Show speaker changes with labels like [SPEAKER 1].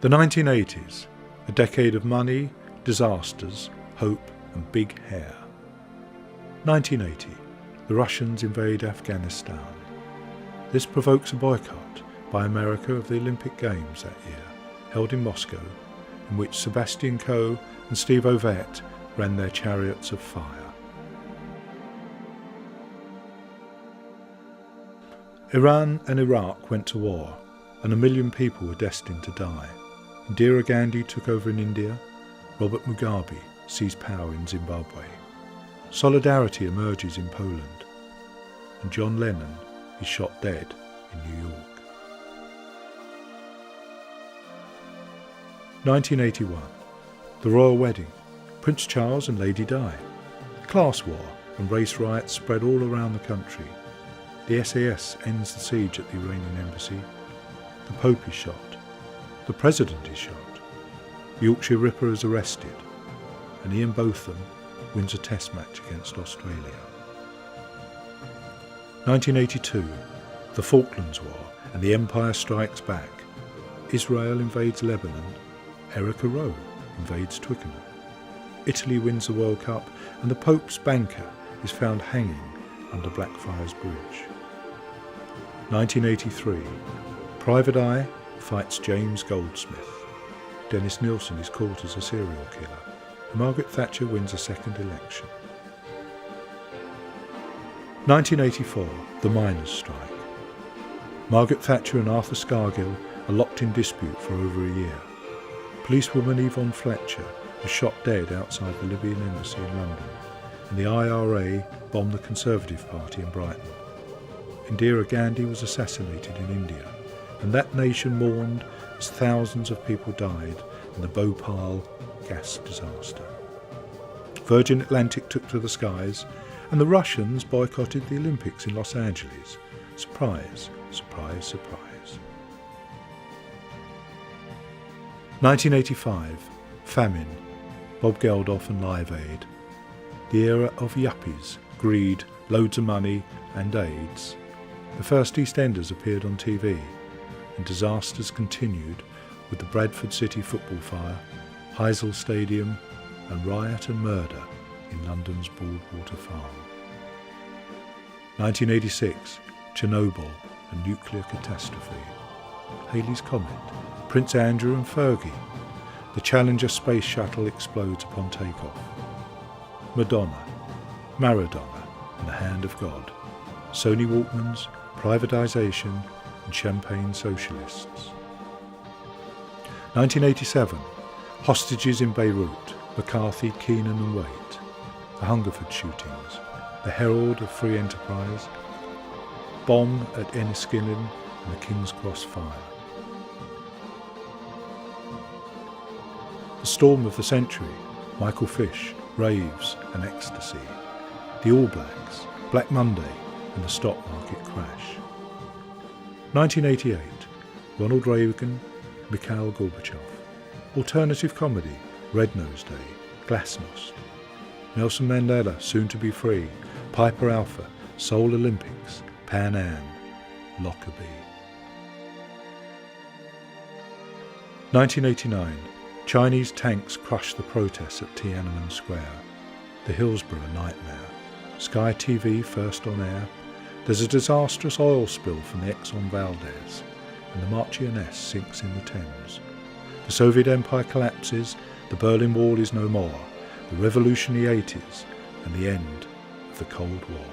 [SPEAKER 1] The 1980s, a decade of money, disasters, hope and big hair. 1980, the Russians invade Afghanistan. This provokes a boycott by America of the Olympic Games that year, held in Moscow, in which Sebastian Coe and Steve Ovett ran their chariots of fire. Iran and Iraq went to war, and 1 million people were destined to die. Indira Gandhi took over in India, Robert Mugabe seized power in Zimbabwe. Solidarity emerges in Poland, and John Lennon is shot dead in New York. 1981, the royal wedding, Prince Charles and Lady Di. Class war and race riots spread all around the country. The SAS ends the siege at the Iranian embassy. The Pope is shot. The President is shot. The Yorkshire Ripper is arrested. And Ian Botham wins a test match against Australia. 1982, the Falklands War and the Empire strikes back. Israel invades Lebanon. Erica Rowe invades Twickenham. Italy wins the World Cup and the Pope's banker is found hanging under Blackfriars Bridge. 1983, Private Eye fights James Goldsmith. Dennis Nilsen is caught as a serial killer. And Margaret Thatcher wins a second election. 1984, the miners' strike. Margaret Thatcher and Arthur Scargill are locked in dispute for over a year. Policewoman Yvonne Fletcher was shot dead outside the Libyan embassy in London, and the IRA bombed the Conservative Party in Brighton. Indira Gandhi was assassinated in India, and that nation mourned as thousands of people died in the Bhopal gas disaster. Virgin Atlantic took to the skies, and the Russians boycotted the Olympics in Los Angeles. Surprise, surprise, surprise. 1985, famine, Bob Geldof and Live Aid. The era of yuppies, greed, loads of money and AIDS. The first EastEnders appeared on TV, and disasters continued with the Bradford City football fire, Heysel Stadium and riot and murder in London's Broadwater Farm. 1986, Chernobyl and nuclear catastrophe. Halley's Comet, Prince Andrew and Fergie. The Challenger space shuttle explodes upon takeoff. Madonna, Maradona and the Hand of God. Sony Walkmans, privatisation and champagne socialists. 1987, hostages in Beirut, McCarthy, Keenan and Waite. The Hungerford shootings, the herald of free enterprise. Bomb at Enniskillen and the King's Cross fire. The storm of the century, Michael Fish, raves and ecstasy. The All Blacks, Black Monday and the stock market crash. 1988, Ronald Reagan, Mikhail Gorbachev. Alternative comedy, Red Nose Day, Glasnost. Nelson Mandela, soon to be free, Piper Alpha, Seoul Olympics, Pan Am, Lockerbie. 1989, Chinese tanks crush the protests at Tiananmen Square. The Hillsborough nightmare. Sky TV first on air. There's a disastrous oil spill from the Exxon Valdez, and the Marchioness sinks in the Thames. The Soviet Empire collapses, the Berlin Wall is no more, the revolutionary 80s, and the end of the Cold War.